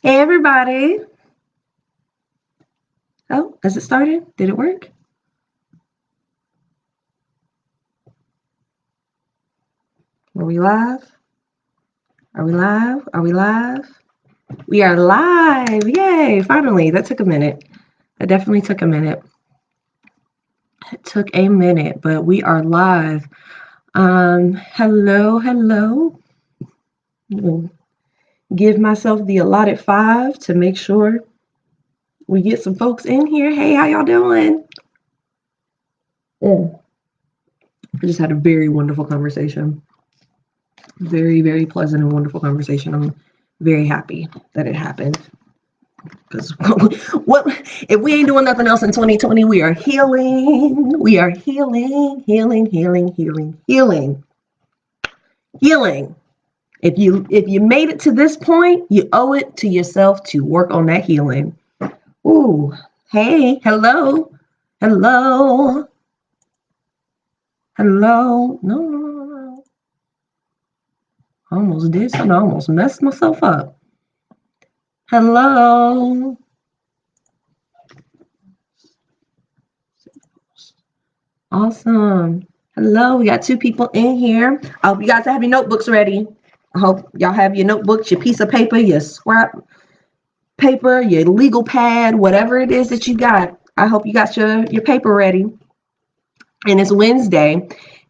Hey everybody. Oh, has it started? Did it work? Are we live? Are we live? Are we live? We are live. Yay. Finally. That took a minute. That definitely took a minute. It took a minute, but we are live. Hello. Give myself the allotted 5 to make sure we get some folks in here. Hey, how y'all doing? I just had a very wonderful conversation. Very pleasant and wonderful conversation. I'm very happy that it happened. Because what if we ain't doing nothing else in 2020? We are healing. We are healing. If you made it to this point, you owe it to yourself to work on that healing. Ooh, hey, hello. No. I almost did something. I almost messed myself up. Hello. Awesome. Hello, we got 2 people in here. I hope you guys have your notebooks ready. I hope y'all have your notebooks, your piece of paper, your scrap paper, your legal pad, whatever it is that you got. I hope you got your paper ready. And it's Wednesday.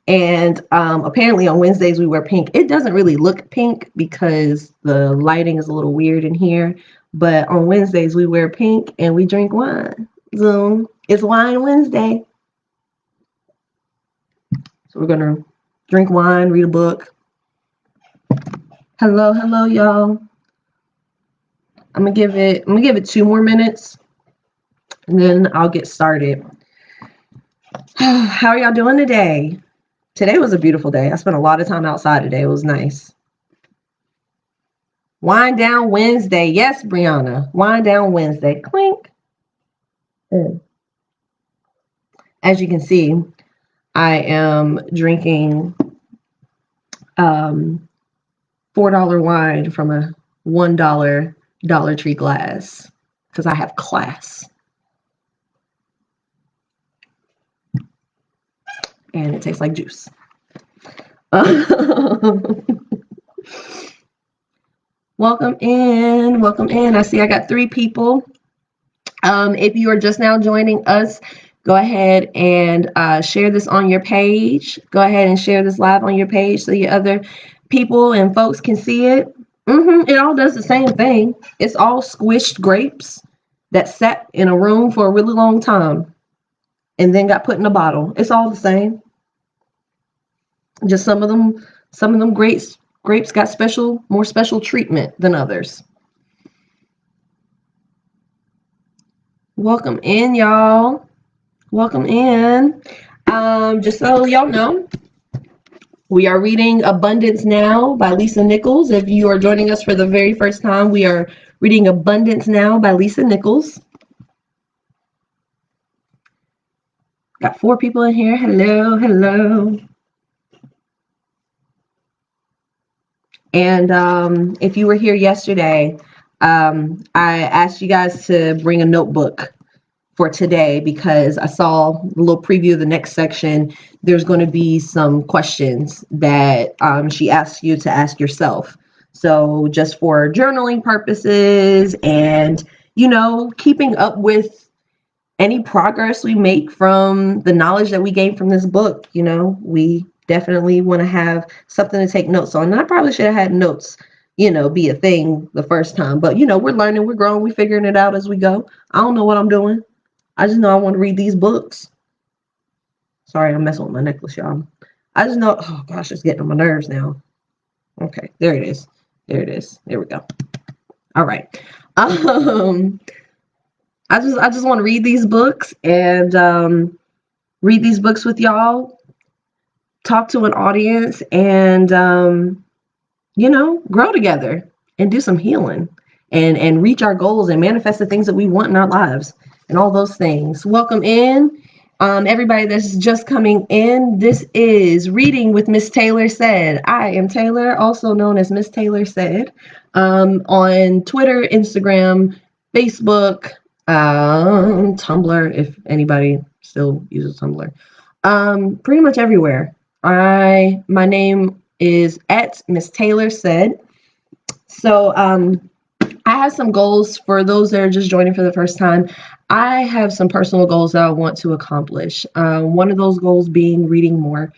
And apparently on Wednesdays we wear pink. It doesn't really look pink because the lighting is a little weird in here. But on Wednesdays we wear pink and we drink wine. So it's Wine Wednesday. So we're gonna drink wine, read a book. Hello, y'all. I'm gonna give it 2 more minutes, and then I'll get started. How are y'all doing today? Today was a beautiful day. I spent a lot of time outside today. It was nice. Wind down Wednesday. Yes, Brianna. Wind down Wednesday. Clink. As you can see, I am drinking $4 wine from a $1 Dollar Tree glass because I have class. And it tastes like juice. Welcome in. I see I got 3 people. If you are just now joining us, go ahead and share this on your page. Go ahead and share this live on your page so your other people and folks can see it. It all does the same thing. It's all squished grapes that sat in a room for a really long time and then got put in a bottle. It's all the same. Just some of them grapes got more special treatment than others. Welcome in, y'all. Welcome in. Just so y'all know, we are reading Abundance Now by Lisa Nichols. If you are joining us for the very first time, we are reading Abundance Now by Lisa Nichols. Got 4 people in here. Hello. And if you were here yesterday, I asked you guys to bring a notebook for today because I saw a little preview of the next section. There's going to be some questions that she asks you to ask yourself. So just for journaling purposes and, keeping up with any progress we make from the knowledge that we gain from this book, we definitely want to have something to take notes on. And I probably should have had notes, be a thing the first time. But, we're learning, we're growing, we're figuring it out as we go. I don't know what I'm doing. I just know I want to read these books. Sorry, I'm messing with my necklace, y'all. I just know, oh gosh, it's getting on my nerves now. Okay, there it is. There we go. All right. I just want to read these books and read these books with y'all, talk to an audience, and grow together and do some healing and reach our goals and manifest the things that we want in our lives and all those things. Welcome in. Everybody that's just coming in, this is Reading with Miss Taylor Said. I am Taylor, also known as Miss Taylor Said. On Twitter, Instagram, Facebook, Tumblr, if anybody still uses Tumblr. Pretty much everywhere. My name is at MissTaylorSaid. So I have some goals for those that are just joining for the first time. I have some personal goals that I want to accomplish. One of those goals being reading more,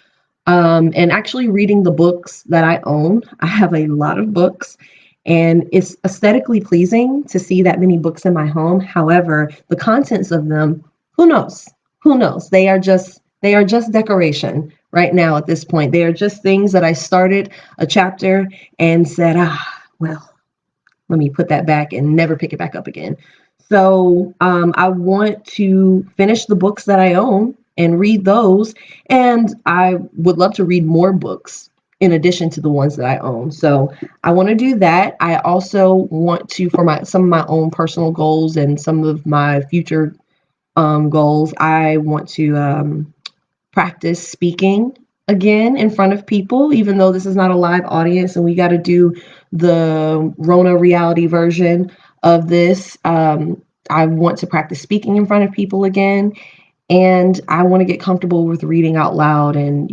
and actually reading the books that I own. I have a lot of books, and it's aesthetically pleasing to see that many books in my home. However, the contents of them, who knows? Who knows? They are just decoration right now at this point. They are just things that I started a chapter and said, well, let me put that back and never pick it back up again. So I want to finish the books that I own and read those. And I would love to read more books in addition to the ones that I own. So I want to do that. I also want to, for some of my own personal goals and some of my future goals, I want to practice speaking again in front of people, even though this is not a live audience and we got to do the Rona reality version of this. I want to practice speaking in front of people again, and I want to get comfortable with reading out loud and,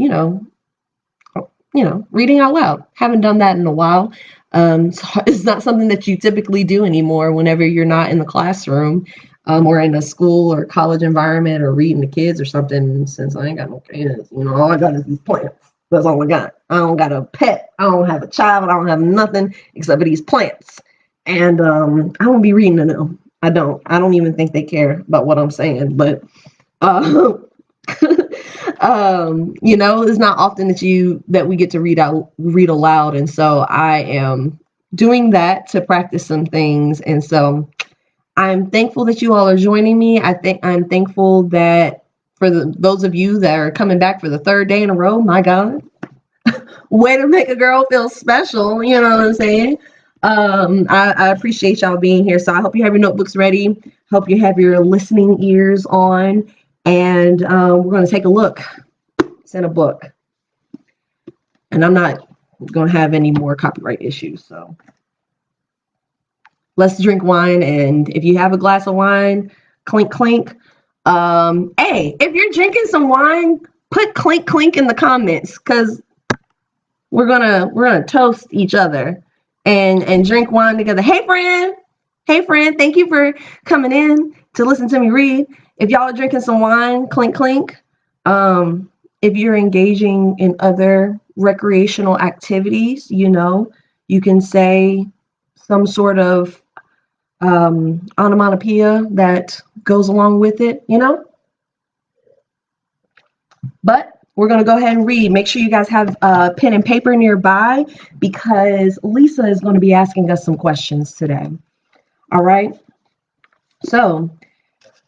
reading out loud. Haven't done that in a while. So it's not something that you typically do anymore whenever you're not in the classroom, or in a school or college environment or reading to kids or something. Since I ain't got no kids, all I got is these plants. That's all I got. I don't got a pet. I don't have a child. I don't have nothing except for these plants. And I don't be reading to them. I don't even think they care about what I'm saying. But it's not often that we get to read aloud. And so I am doing that to practice some things. And so I'm thankful that you all are joining me. I'm thankful that for those of you that are coming back for the third day in a row, my God, way to make a girl feel special. You know what I'm saying? I appreciate y'all being here. So I hope you have your notebooks ready. Hope you have your listening ears on. And we're going to take a look. It's in a book. And I'm not going to have any more copyright issues. So let's drink wine. And if you have a glass of wine, clink, clink. Hey, if you're drinking some wine, put clink, clink in the comments, because we're gonna toast each other and drink wine together. Hey friend, thank you for coming in to listen to me read. If y'all are drinking some wine, clink, clink. If you're engaging in other recreational activities, you can say some sort of onomatopoeia that goes along with it, But we're going to go ahead and read. Make sure you guys have pen and paper nearby, because Lisa is going to be asking us some questions today. All right. So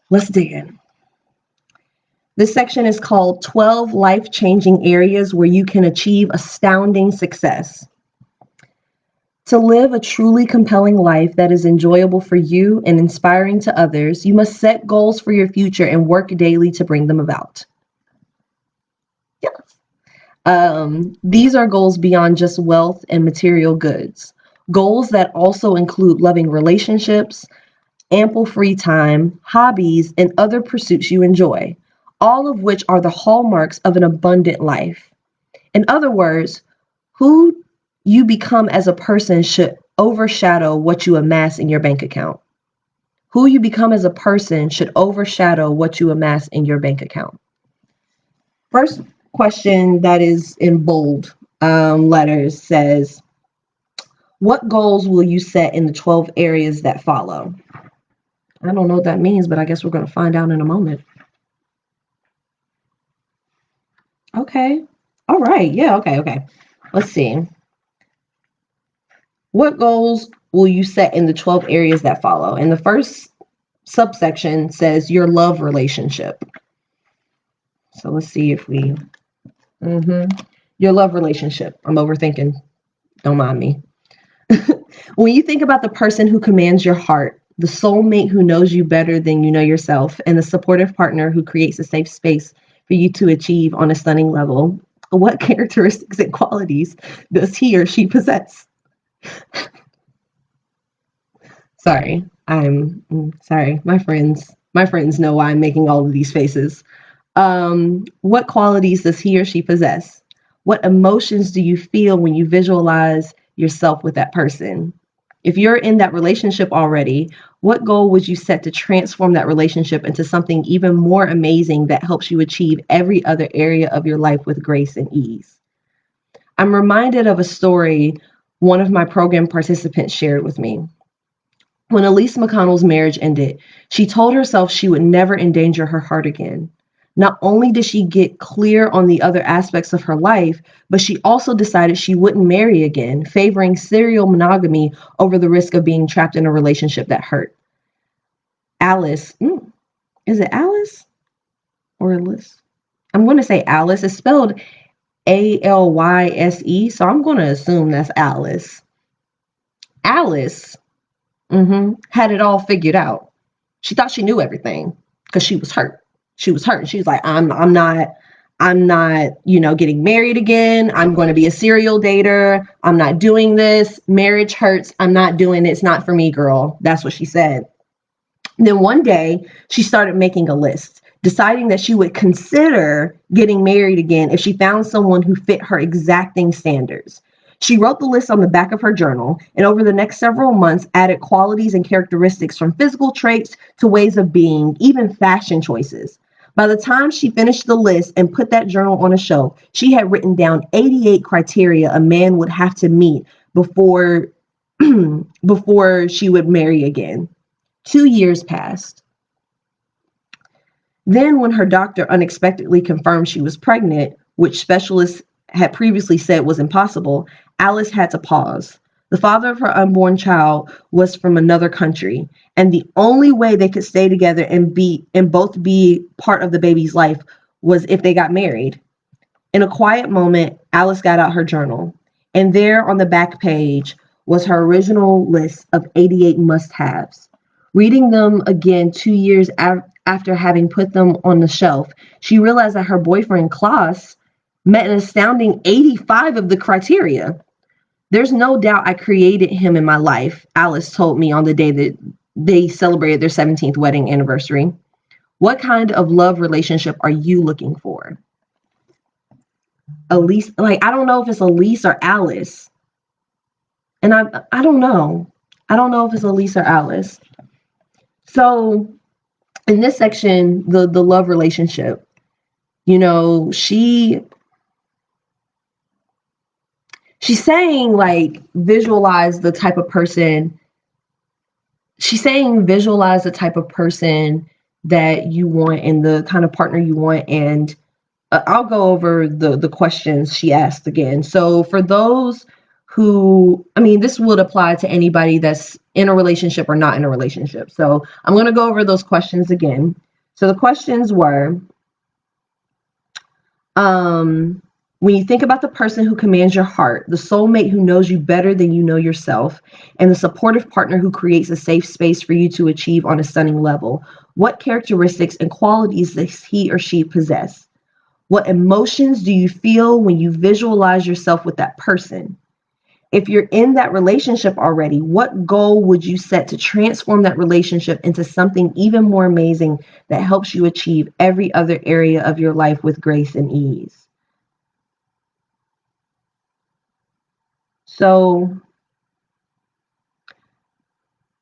let's dig in. This section is called 12 Life-Changing Areas Where You Can Achieve Astounding Success. To live a truly compelling life that is enjoyable for you and inspiring to others, you must set goals for your future and work daily to bring them about. Yes. These are goals beyond just wealth and material goods. Goals that also include loving relationships, ample free time, hobbies, and other pursuits you enjoy, all of which are the hallmarks of an abundant life. In other words, who you become as a person should overshadow what you amass in your bank account. Who you become as a person should overshadow what you amass in your bank account. First question that is in bold letters says, what goals will you set in the 12 areas that follow? I don't know what that means, but I guess we're going to find out in a moment. Okay. All right. Yeah. Okay. Let's see. What goals will you set in the 12 areas that follow? And the first subsection says your love relationship. So let's see if we... Your love relationship. I'm overthinking. Don't mind me. When you think about the person who commands your heart, the soulmate who knows you better than you know yourself, and the supportive partner who creates a safe space for you to achieve on a stunning level, what characteristics and qualities does he or she possess? Sorry. Sorry. My friends know why I'm making all of these faces. What qualities does he or she possess? What emotions do you feel when you visualize yourself with that person? If you're in that relationship already, what goal would you set to transform that relationship into something even more amazing that helps you achieve every other area of your life with grace and ease? I'm reminded of a story one of my program participants shared with me. When Elise McConnell's marriage ended, she told herself she would never endanger her heart again. Not only did she get clear on the other aspects of her life, but she also decided she wouldn't marry again, favoring serial monogamy over the risk of being trapped in a relationship that hurt. Alice, is it Alice or Alice? I'm going to say Alice. It's spelled Alyse, so I'm going to assume that's Alice. Alice had it all figured out. She thought she knew everything because she was hurt. She was hurt. She was like, I'm not, getting married again. I'm going to be a serial dater. I'm not doing this. Marriage hurts. I'm not doing it. It's not for me, girl. That's what she said. Then one day she started making a list, deciding that she would consider getting married again if she found someone who fit her exacting standards. She wrote the list on the back of her journal and over the next several months added qualities and characteristics from physical traits to ways of being, even fashion choices. By the time she finished the list and put that journal on a shelf, she had written down 88 criteria a man would have to meet before before she would marry again. 2 years passed. Then, when her doctor unexpectedly confirmed she was pregnant, which specialists had previously said was impossible, Alice had to pause. The father of her unborn child was from another country, and the only way they could stay together and both be part of the baby's life was if they got married. In a quiet moment, Alice got out her journal, and there on the back page was her original list of 88 must-haves. Reading them again 2 years after having put them on the shelf, she realized that her boyfriend, Klaus, met an astounding 85 of the criteria. There's no doubt I created him in my life, Alice told me on the day that they celebrated their 17th wedding anniversary. What kind of love relationship are you looking for? Elise, like, I don't know if it's Elise or Alice. And I don't know. I don't know if it's Elise or Alice. So in this section, the love relationship, she's saying like visualize the type of person. She's saying visualize the type of person that you want and the kind of partner you want. And I'll go over the questions she asked again. So for those who, this would apply to anybody that's in a relationship or not in a relationship. So I'm going to go over those questions again. So the questions were, when you think about the person who commands your heart, the soulmate who knows you better than you know yourself, and the supportive partner who creates a safe space for you to achieve on a stunning level, what characteristics and qualities does he or she possess? What emotions do you feel when you visualize yourself with that person? If you're in that relationship already, what goal would you set to transform that relationship into something even more amazing that helps you achieve every other area of your life with grace and ease? So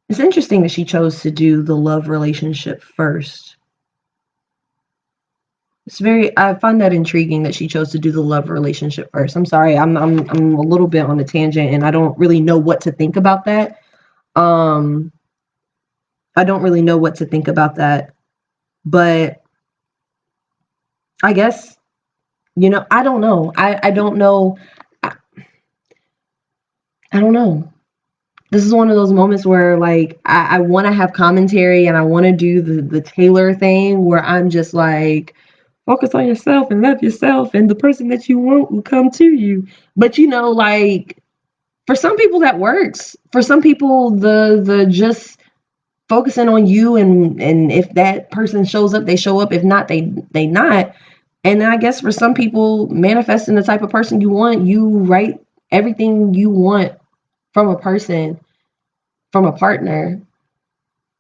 it's interesting that she chose to do the love relationship first. I find that intriguing that she chose to do the love relationship first. I'm sorry, I'm a little bit on a tangent and I don't really know what to think about that. I don't really know what to think about that, but I guess, I don't know. I don't know. I don't know. This is one of those moments where like I want to have commentary and I want to do the Taylor thing where I'm just like, focus on yourself and love yourself and the person that you want will come to you. But like for some people that works. For some people the just focusing on you and if that person shows up, they show up. If not, they not. And I guess for some people, manifesting the type of person you want, you write everything you want from a person, from a partner.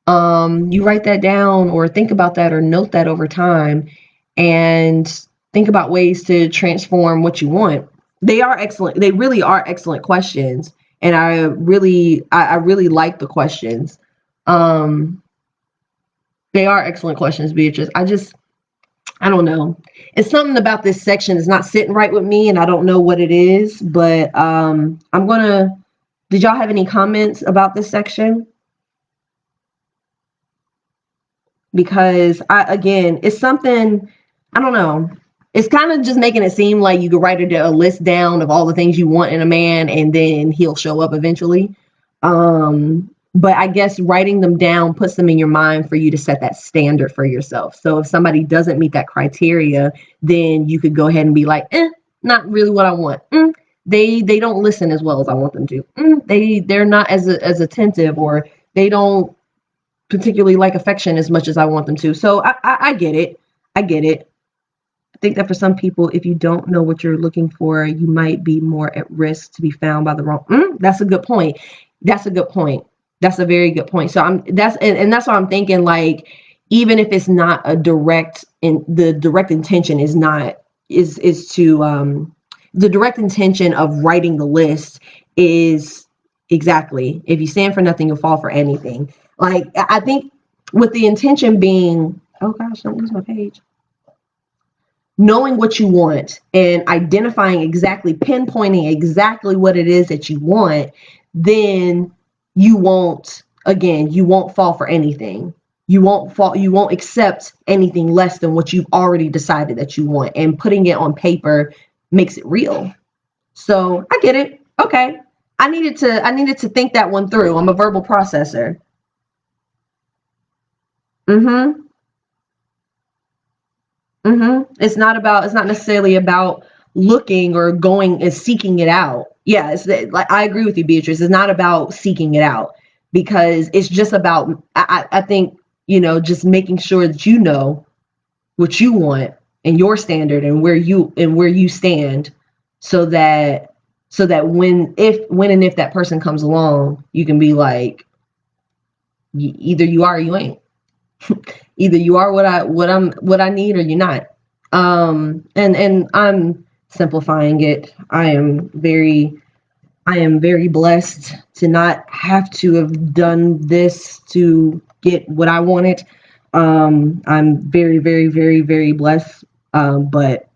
You write that down or think about that or note that over time and think about ways to transform what you want. They are excellent. They really are excellent questions. And I really like the questions. Um, they are excellent questions, Beatrice. I don't know. It's something about this section that's not sitting right with me, and I don't know what it is, but did y'all have any comments about this section? Because again, it's something, I don't know. It's kind of just making it seem like you could write a list down of all the things you want in a man and then he'll show up eventually. But I guess writing them down puts them in your mind for you to set that standard for yourself. So if somebody doesn't meet that criteria, then you could go ahead and be like, not really what I want. They don't listen as well as I want them to. They're not as attentive, or they don't particularly like affection as much as I want them to. So I get it. I get it. I think that for some people, if you don't know what you're looking for, you might be more at risk to be found by the wrong. That's a good point. That's a good point. That's a very good point. So that's why I'm thinking, like, even if it's not a direct, the direct intention is not is to the direct intention of writing the list is exactly, if you stand for nothing, you'll fall for anything. Like, I think with the intention being, oh gosh, don't lose my page. Knowing what you want and identifying exactly, pinpointing exactly what it is that you want, then you won't fall for anything. You won't accept anything less than what you've already decided that you want. And putting it on paper makes it real. So I get it. Okay. I needed to think that one through. I'm a verbal processor. It's not necessarily about looking or going and seeking it out. Yeah, it's like, I agree with you, Beatrice. It's not about seeking it out, because it's just about, I think, just making sure that you know what you want and your standard and where you stand, so that when and if that person comes along, you can be like, either you are or you ain't. Either you are what I need, or you're not. And I'm simplifying it. I am very blessed to not have to have done this to get what I wanted. I'm very, very, very, very blessed. But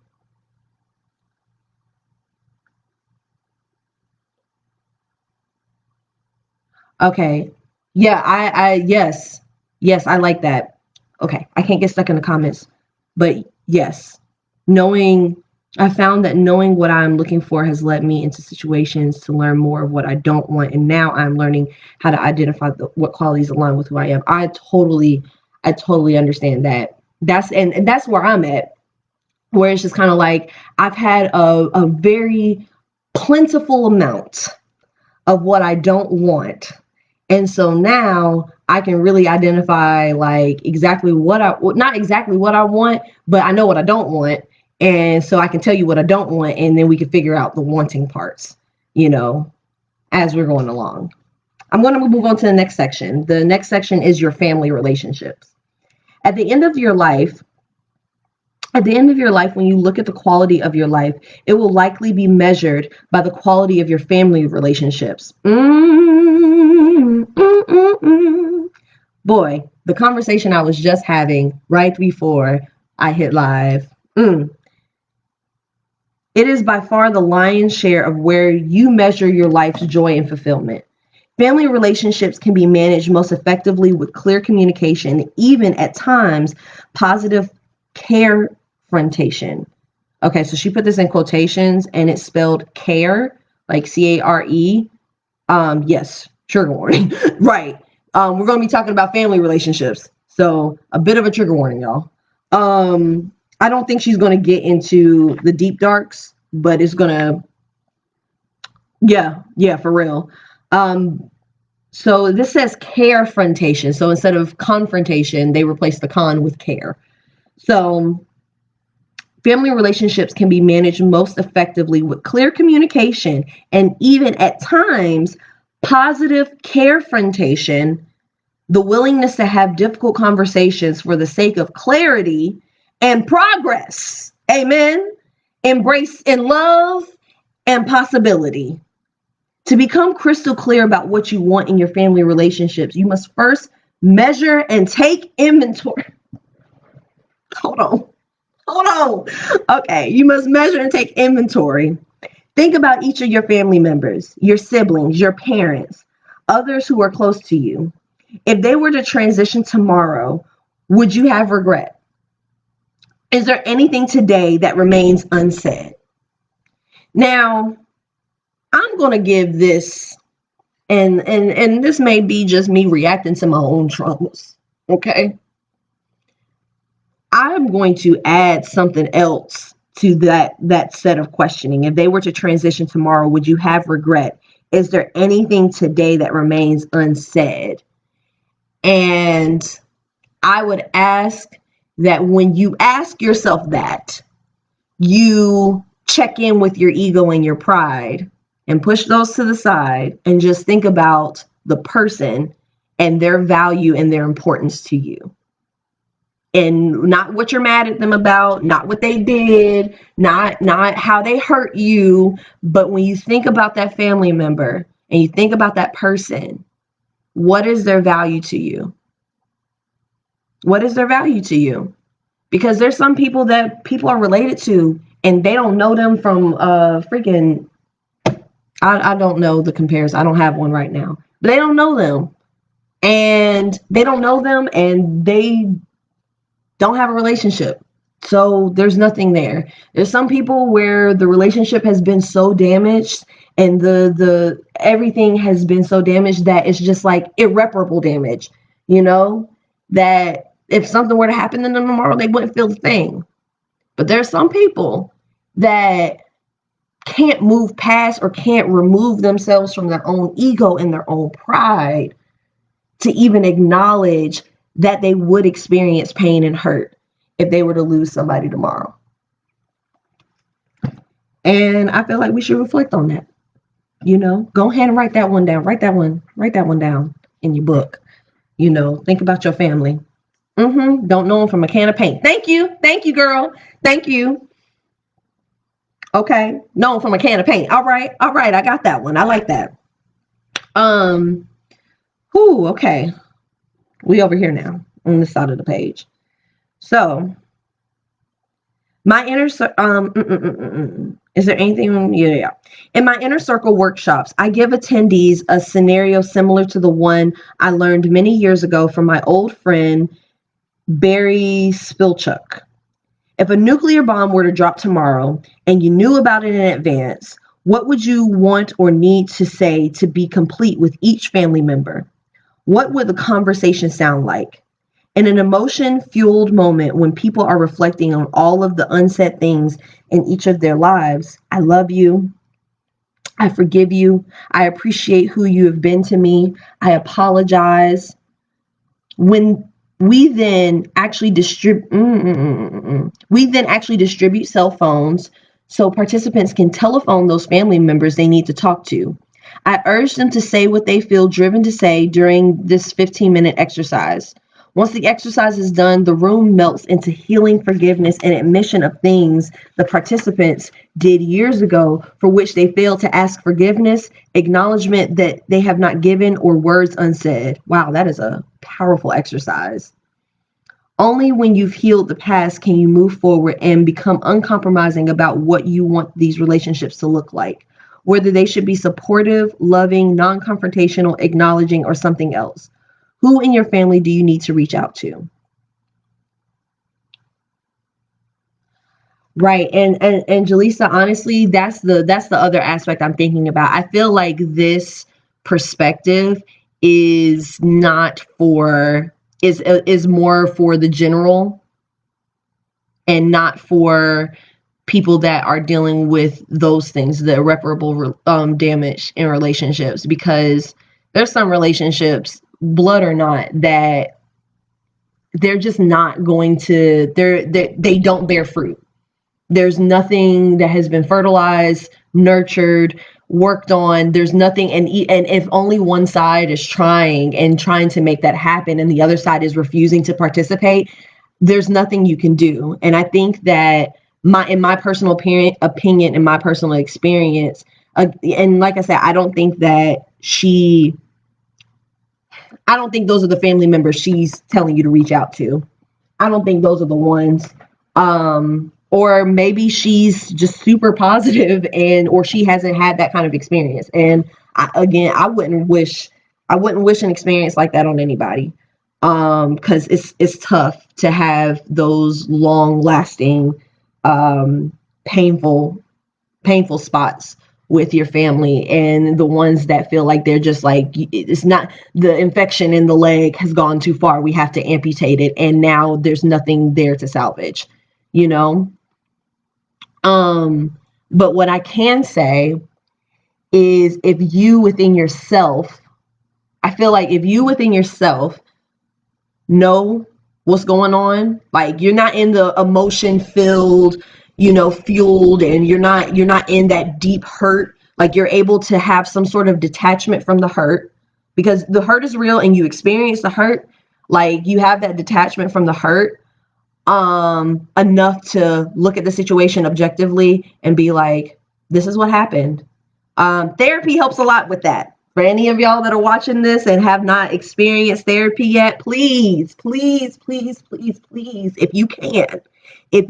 okay. Yeah, yes, I like that. Okay, I can't get stuck in the comments, but yes, I found that knowing what I'm looking for has led me into situations to learn more of what I don't want, and now I'm learning how to identify what qualities align with who I am. I totally understand that. That's where I'm at, where it's just kind of like, I've had a very plentiful amount of what I don't want. And so now I can really identify, like, exactly not exactly what I want, but I know what I don't want. And so I can tell you what I don't want, and then we can figure out the wanting parts, as we're going along. I'm going to move on to the next section. The next section is your family relationships. At the end of your life, when you look at the quality of your life, it will likely be measured by the quality of your family relationships. Boy, the conversation I was just having right before I hit live. It is by far the lion's share of where you measure your life's joy and fulfillment. Family relationships can be managed most effectively with clear communication, even at times positive carefrontation. Okay, so she put this in quotations, and it's spelled care, like care. Yes, trigger warning. Right. We're going to be talking about family relationships, so a bit of a trigger warning, y'all. I don't think she's going to get into the deep darks, but it's going to, yeah, for real. So this says carefrontation. So instead of confrontation, they replace the con with care. So family relationships can be managed most effectively with clear communication, and even at times positive carefrontation. the willingness to have difficult conversations for the sake of clarity and progress. Amen. Embrace in love and possibility. To become crystal clear about what you want in your family relationships, you must first measure and take inventory. Hold on. Okay, you must measure and take inventory. Think about each of your family members, your siblings, your parents, others who are close to you. If they were to transition tomorrow, would you have regret? Is there anything today that remains unsaid? Now, I'm going to give this, and this may be just me reacting to my own traumas, okay? I'm going to add something else to that set of questioning. If they were to transition tomorrow, would you have regret? Is there anything today that remains unsaid? And I would ask that when you ask yourself that, you check in with your ego and your pride and push those to the side and just think about the person and their value and their importance to you. And not what you're mad at them about, not what they did, not how they hurt you, but when you think about that family member and you think about that person, what is their value to you? What is their value to you? Because there's some people that people are related to and they don't know them from freaking, I don't know the comparison. I don't have one right now, but they don't know them. And they don't know them and they don't have a relationship. So there's nothing there. There's some people where the relationship has been so damaged and the everything has been so damaged that it's just like irreparable damage, that if something were to happen to them tomorrow, they wouldn't feel the thing. But there's some people that can't move past or can't remove themselves from their own ego and their own pride to even acknowledge that they would experience pain and hurt if they were to lose somebody tomorrow. And I feel like we should reflect on that. Go ahead and write that one down. Write that one down in your book. Think about your family. Don't know them from a can of paint. Thank you, girl. Thank you. Okay, know them from a can of paint. All right. I got that one. I like that. Okay. We over here now on this side of the page. So my inner is there anything? Yeah. In my inner circle workshops, I give attendees a scenario similar to the one I learned many years ago from my old friend Barry Spilchuk. If a nuclear bomb were to drop tomorrow and you knew about it in advance, what would you want or need to say to be complete with each family member? What would the conversation sound like? In an emotion-fueled moment when people are reflecting on all of the unsaid things in each of their lives, I love you. I forgive you. I appreciate who you have been to me. I apologize. When we then actually distribute cell phones so participants can telephone those family members they need to talk to. I urge them to say what they feel driven to say during this 15-minute exercise. Once the exercise is done, the room melts into healing, forgiveness, and admission of things the participants did years ago for which they failed to ask forgiveness, acknowledgement that they have not given, or words unsaid. Wow, that is a powerful exercise. Only when you've healed the past can you move forward and become uncompromising about what you want these relationships to look like, whether they should be supportive, loving, non-confrontational, acknowledging, or something else. Who in your family do you need to reach out to? Right. And Jaleesa, honestly, that's the other aspect I'm thinking about. I feel like this perspective is more for the general and not for people that are dealing with those things, the irreparable damage in relationships, because there's some relationships, blood or not, that they're just not going to, they don't bear fruit. There's nothing that has been fertilized, nurtured, worked on. There's nothing, and if only one side is trying to make that happen and the other side is refusing to participate, there's nothing you can do. And I think that in my personal opinion, in my personal experience, and like I said, I don't think those are the family members she's telling you to reach out to. I don't think those are the ones. Or maybe she's just super positive or she hasn't had that kind of experience. And I wouldn't wish an experience like that on anybody. Because it's tough to have those long lasting, painful spots with your family, and the ones that feel like they're just like, it's not, the infection in the leg has gone too far, we have to amputate it, and now there's nothing there to salvage, but what I can say is, if you within yourself know what's going on, like you're not in the emotion filled, fueled, and you're not in that deep hurt, like you're able to have some sort of detachment from the hurt, because the hurt is real and you experience the hurt, like you have that detachment from the hurt, enough to look at the situation objectively and be like, this is what happened. Therapy helps a lot with that. For any of y'all that are watching this and have not experienced therapy yet, please, please, please, please, please, if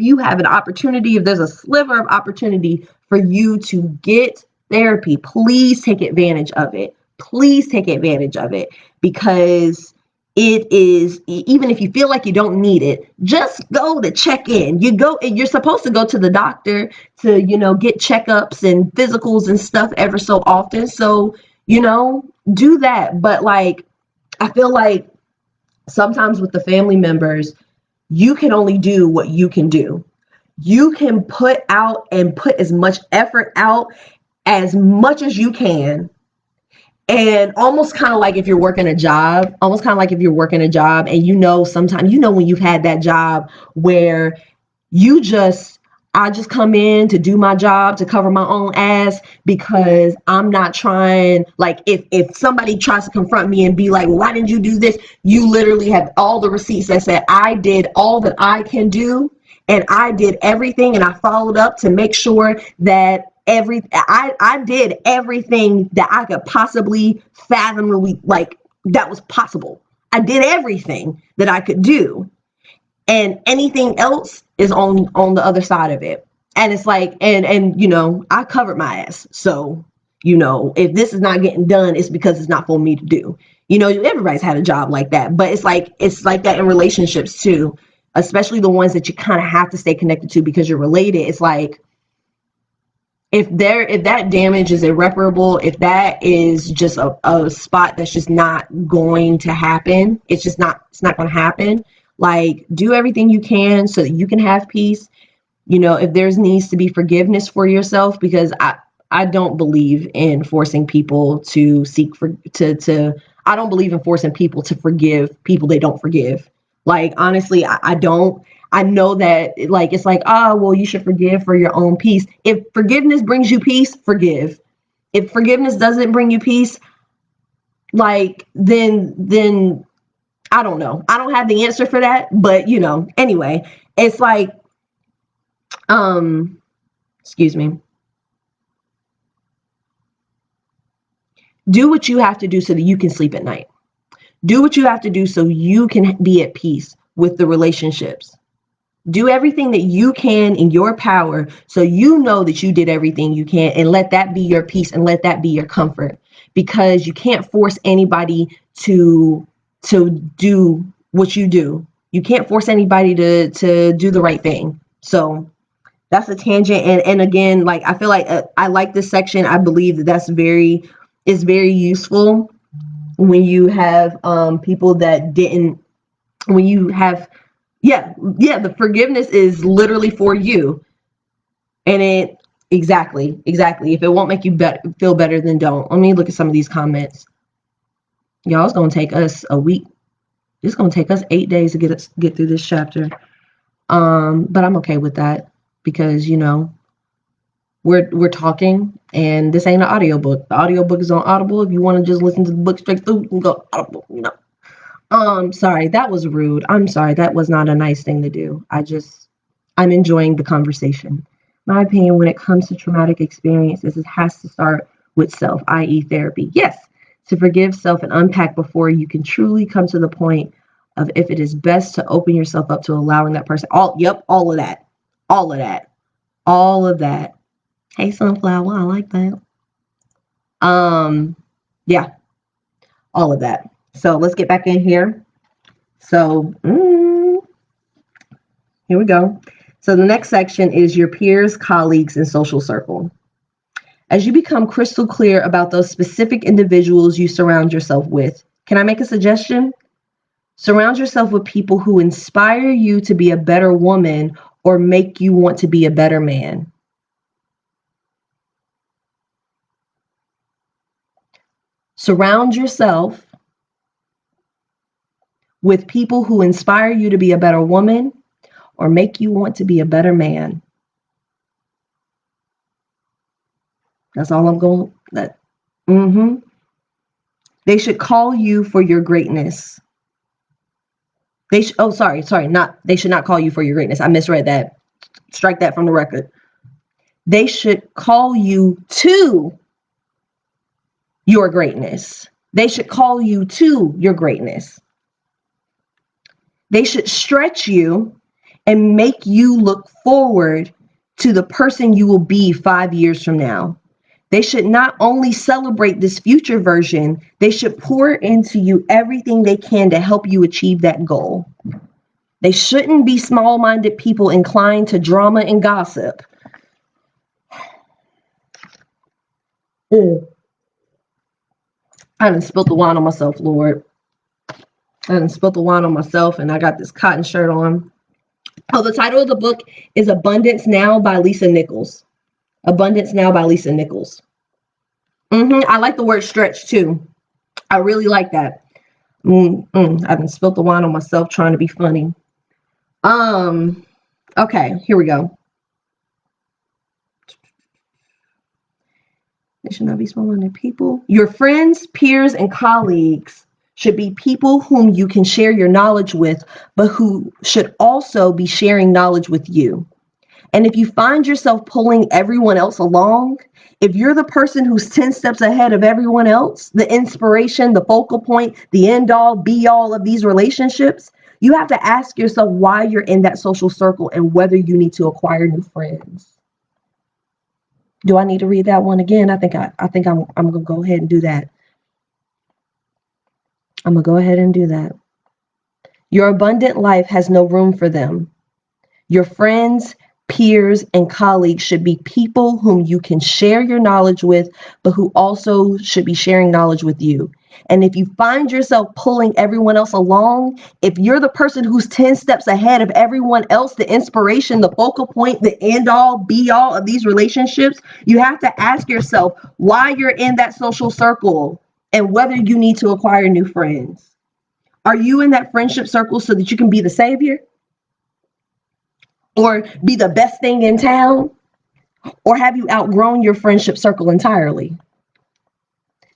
you have an opportunity, if there's a sliver of opportunity for you to get therapy, please take advantage of it. Please take advantage of it, because it is, even if you feel like you don't need it, just go to check in. You're supposed to go to the doctor to, get checkups and physicals and stuff ever so often. So, do that. But like, I feel like sometimes with the family members, you can only do what you can do. You can put as much effort out as much as you can. And almost kind of like if you're working a job, and sometimes, when you've had that job where I just come in to do my job, to cover my own ass, because I'm not trying, like if somebody tries to confront me and be like, well, why didn't you do this? You literally have all the receipts that said, I did all that I can do, and I did everything, and I followed up to make sure that I did everything that I could possibly fathom, like that was possible. I did everything that I could do, and anything else is on the other side of it. And it's like, and I covered my ass. So, if this is not getting done, it's because it's not for me to do. Everybody's had a job like that, but it's like that in relationships too, especially the ones that you kind of have to stay connected to because you're related. It's like, if that damage is irreparable, if that is just a spot that's just not going to happen, it's not going to happen. Like, do everything you can so that you can have peace. If there's needs to be forgiveness for yourself, because I don't believe in forcing people to I don't believe in forcing people to forgive people they don't forgive. Like, honestly, I don't. I know that, like, it's like, oh, well, you should forgive for your own peace. If forgiveness brings you peace, forgive. If forgiveness doesn't bring you peace, like, then I don't know. I don't have the answer for that. But, anyway, it's like, excuse me. Do what you have to do so that you can sleep at night. Do what you have to do so you can be at peace with the relationships. Do everything that you can in your power so you know that you did everything you can, and let that be your peace and let that be your comfort, because you can't force anybody to do what you do. You can't force anybody to do the right thing. So that's a tangent. And again, like, I feel like I like this section. I believe that's very useful when you have people that didn't, when you have, the forgiveness is literally for you. And exactly. If it won't make you feel better, then don't. Let me look at some of these comments. Y'all, it's going to take us a week. It's going to take us 8 days to get through this chapter. But I'm okay with that, because, we're talking, and this ain't an audiobook. The audiobook is on Audible. If you want to just listen to the book straight through, you can go Audible, you know. Sorry, that was rude. I'm sorry. That was not a nice thing to do. I'm enjoying the conversation. My opinion when it comes to traumatic experiences, it has to start with self, i.e. therapy. Yes, to forgive self and unpack before you can truly come to the point of if it is best to open yourself up to allowing that person. All of that. All of that. All of that. Hey, Sunflower, I like that. Yeah, all of that. So let's get back in here. So here we go. So the next section is your peers, colleagues, and social circle. As you become crystal clear about those specific individuals you surround yourself with, can I make a suggestion? Surround yourself with people who inspire you to be a better woman or make you want to be a better man. Surround yourself with people who inspire you to be a better woman or make you want to be a better man. That's all I'm going. They should call you for your greatness. They should not call you for your greatness. I misread that. Strike that from the record. They should call you to your greatness. They should call you to your greatness. They should stretch you and make you look forward to the person you will be 5 years from now. They should not only celebrate this future version, they should pour into you everything they can to help you achieve that goal. They shouldn't be small-minded people inclined to drama and gossip. I done spilled the wine on myself, Lord. I done spilled the wine on myself, and I got this cotton shirt on. Oh, the title of the book is Abundance Now by Lisa Nichols. Abundance Now by Lisa Nichols. I like the word stretch, too. I really like that. I done spilled the wine on myself trying to be funny. Okay, here we go. They should not be small-minded people. Your friends, peers, and colleagues should be people whom you can share your knowledge with, but who should also be sharing knowledge with you. And if you find yourself pulling everyone else along, if you're the person who's 10 steps ahead of everyone else, the inspiration, the focal point, the end all, be all of these relationships, you have to ask yourself why you're in that social circle and whether you need to acquire new friends. Do I need to read that one again? I think I'm going to go ahead and do that. I'm going to go ahead and do that. Your abundant life has no room for them. Your friends, peers, and colleagues should be people whom you can share your knowledge with, but who also should be sharing knowledge with you. And if you find yourself pulling everyone else along, if you're the person who's 10 steps ahead of everyone else, the inspiration, the focal point, the end all, be all of these relationships, you have to ask yourself why you're in that social circle and whether you need to acquire new friends. Are you in that friendship circle so that you can be the savior? Or be the best thing in town? Or have you outgrown your friendship circle entirely?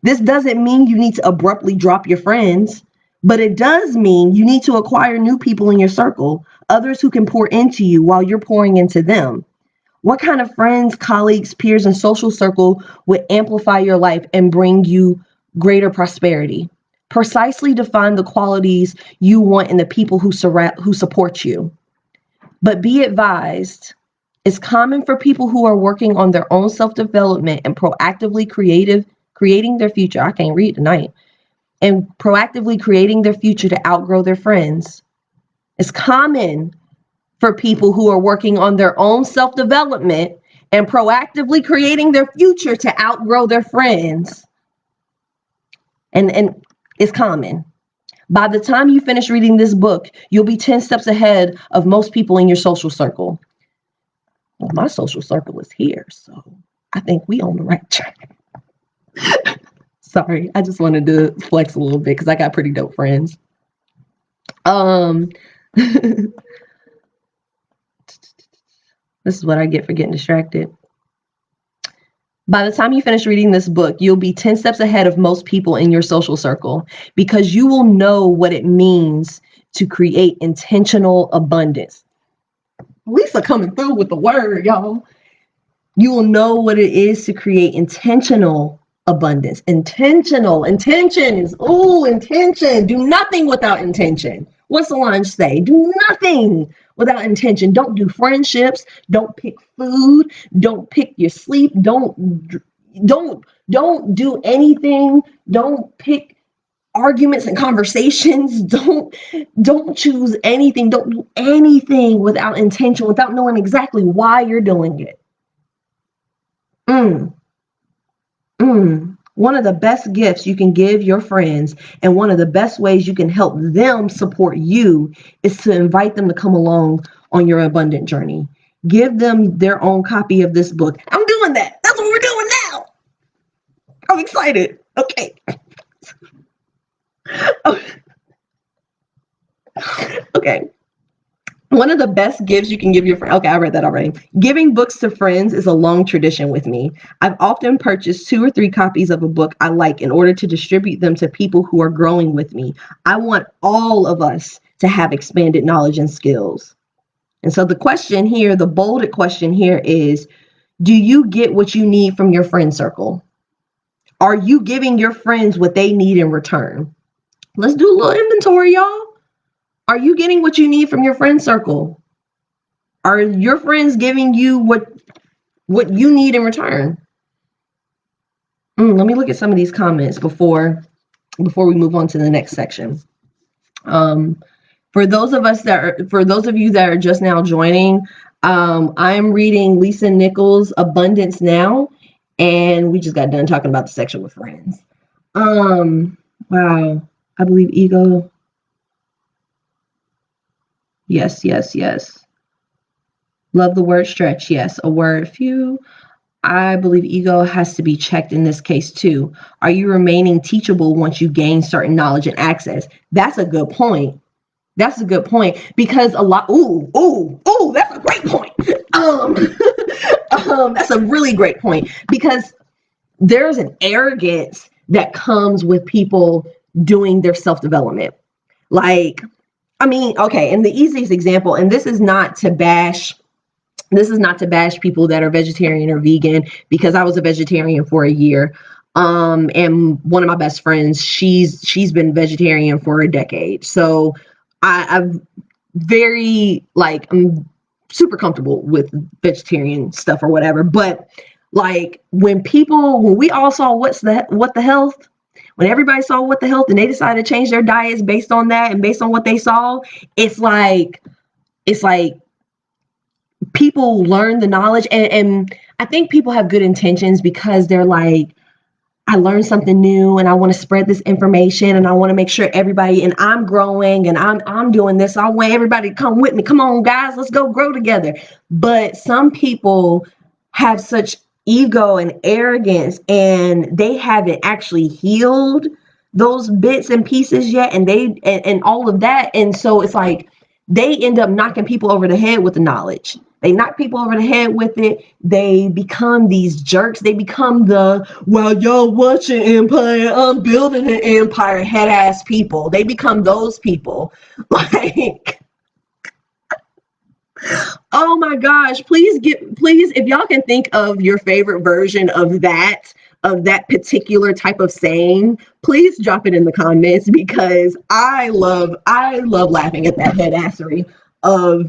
This doesn't mean you need to abruptly drop your friends, but it does mean you need to acquire new people in your circle, others who can pour into you while you're pouring into them. What kind of friends, colleagues, peers, and social circle would amplify your life and bring you greater prosperity? Precisely define the qualities you want in the people who support you. But be advised, it's common for people who are working on their own self-development and proactively creating their future. I can't read tonight. And proactively creating their future to outgrow their friends. It's common for people who are working on their own self-development and proactively creating their future to outgrow their friends. And it's common. By the time you finish reading this book, you'll be 10 steps ahead of most people in your social circle. Well, my social circle is here, so I think we on the right track. Sorry, I just wanted to flex a little bit because I got pretty dope friends. This is what I get for getting distracted. By the time you finish reading this book, you'll be 10 steps ahead of most people in your social circle because you will know what it means to create intentional abundance. Lisa coming through with the word, y'all. You will know what it is to create intentional abundance. Intentional. Intentions. Oh, intention. Do nothing without intention. What's Solange say? Do nothing without intention. Don't do friendships. Don't pick food. Don't pick your sleep. Don't do anything. Don't pick arguments and conversations. Don't choose anything. Don't do anything without intention, without knowing exactly why you're doing it. One of the best gifts you can give your friends and one of the best ways you can help them support you is to invite them to come along on your abundant journey. Give them their own copy of this book. I'm doing that. That's what we're doing now. I'm excited. Okay. Okay. One of the best gifts you can give your friend. Okay, I read that already. Giving books to friends is a long tradition with me. I've often purchased 2 or 3 copies of a book I like in order to distribute them to people who are growing with me. I want all of us to have expanded knowledge and skills. And so the question here, the bolded question here is, do you get what you need from your friend circle? Are you giving your friends what they need in return? Let's do a little inventory, y'all. Are you getting what you need from your friend circle? Are your friends giving you what you need in return? Let me look at some of these comments before we move on to the next section. For those of you that are just now joining, I'm reading Lisa Nichols' Abundance Now, and we just got done talking about the section with friends. Wow, I believe ego. Yes. Love the word stretch. Yes, a word few. I believe ego has to be checked in this case too. Are you remaining teachable once you gain certain knowledge and access? That's a good point. That's a good point because a lot. Ooh, that's a great point. That's a really great point because there's an arrogance that comes with people doing their self-development. Like, I mean, okay, and the easiest example, and this is not to bash people that are vegetarian or vegan, because I was a vegetarian for a year. And one of my best friends, she's been vegetarian for a decade. So I'm super comfortable with vegetarian stuff or whatever. But like when we all saw what the health, when everybody saw what the health and they decided to change their diets based on that and based on what they saw, it's like people learn the knowledge, and I think people have good intentions because they're like, I learned something new and I want to spread this information and I want to make sure everybody, and I'm growing and I'm doing this. I want everybody to come with me. Come on, guys, let's go grow together. But some people have such ego and arrogance and they haven't actually healed those bits and pieces yet, and all of that. And so it's like they end up knocking people over the head with the knowledge. They knock people over the head with it. They become these jerks. They become while y'all watching Empire, I'm building an empire head ass people. They become those people. Like, oh my gosh, please, if y'all can think of your favorite version of that particular type of saying, please drop it in the comments, because I love laughing at that headassery of,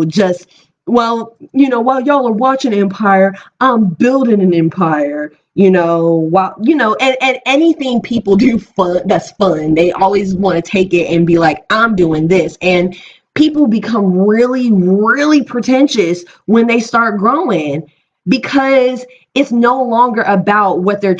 just, while y'all are watching Empire, I'm building an empire, while, and anything people do that's fun, they always want to take it and be like, I'm doing this. And people become really, really pretentious when they start growing, because it's no longer about what their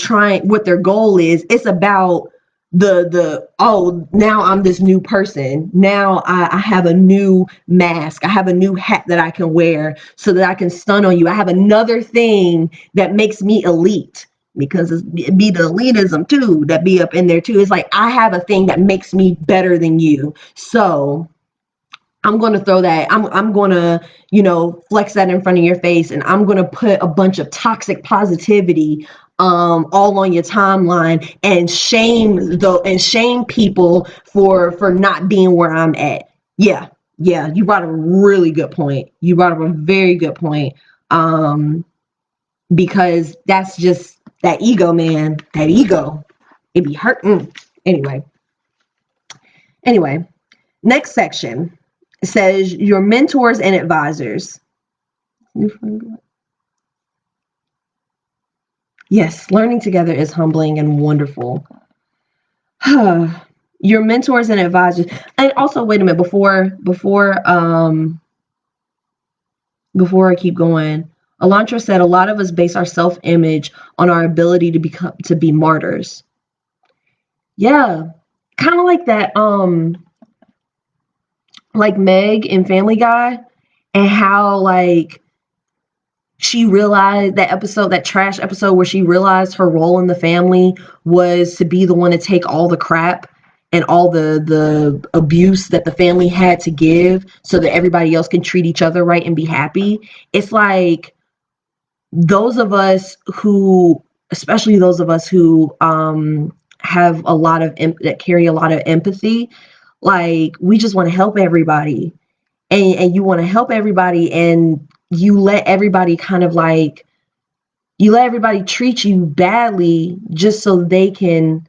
goal is. It's about now I'm this new person. Now I have a new mask. I have a new hat that I can wear so that I can stun on you. I have another thing that makes me elite, because it'd be the elitism too that be up in there too. It's like, I have a thing that makes me better than you. So I'm going to throw that. I'm going to, flex that in front of your face, and I'm going to put a bunch of toxic positivity all on your timeline and shame people for not being where I'm at. Yeah. Yeah, you brought up a really good point. You brought up a very good point. Because that's just that ego, man. That ego. It be hurting. Anyway, next section says your mentors and advisors. Yes, learning together is humbling and wonderful. Your mentors and advisors. And also, wait a minute, before I keep going, Elantra said a lot of us base our self-image on our ability to be martyrs. Yeah, kind of like that, like Meg in Family Guy, and how like she realized that trash episode where she realized her role in the family was to be the one to take all the crap and all the abuse that the family had to give so that everybody else can treat each other right and be happy. It's like those of us who, especially those of us who have a lot of that carry a lot of empathy, like we just want to help everybody, and you want to help everybody, and you let everybody treat you badly just so they can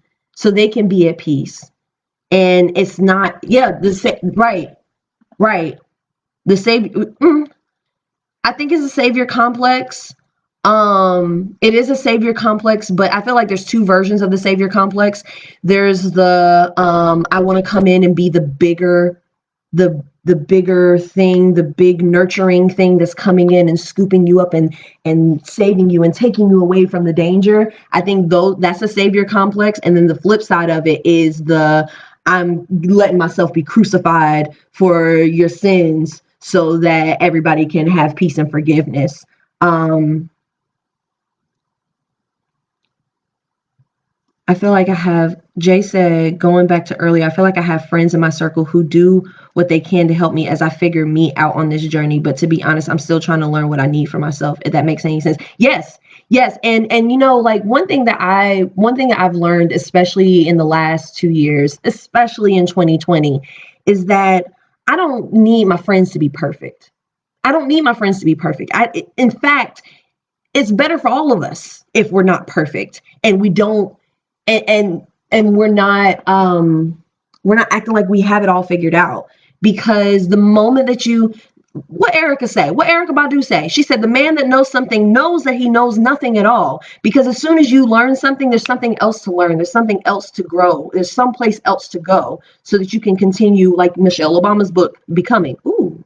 be at peace. And it's not, yeah, right. The savior, I think it's a savior complex. It is a savior complex, but I feel like there's two versions of the savior complex. There's the I want to come in and be the bigger thing, the big nurturing thing that's coming in and scooping you up and saving you and taking you away from the danger. I think that's a savior complex. And then the flip side of it is I'm letting myself be crucified for your sins so that everybody can have peace and forgiveness. I feel like Jay said, going back to earlier, I feel like I have friends in my circle who do what they can to help me as I figure me out on this journey. But to be honest, I'm still trying to learn what I need for myself, if that makes any sense. Yes. And like one thing that I've learned, especially in the last 2 years, especially in 2020, is that I don't need my friends to be perfect. In fact, it's better for all of us if we're not perfect and we don't, and we're not acting like we have it all figured out. Because the moment that what Erica Badu say, she said the man that knows something knows that he knows nothing at all, because as soon as you learn something, there's something else to learn, there's something else to grow, there's someplace else to go, so that you can continue, like Michelle Obama's book, Becoming. Ooh,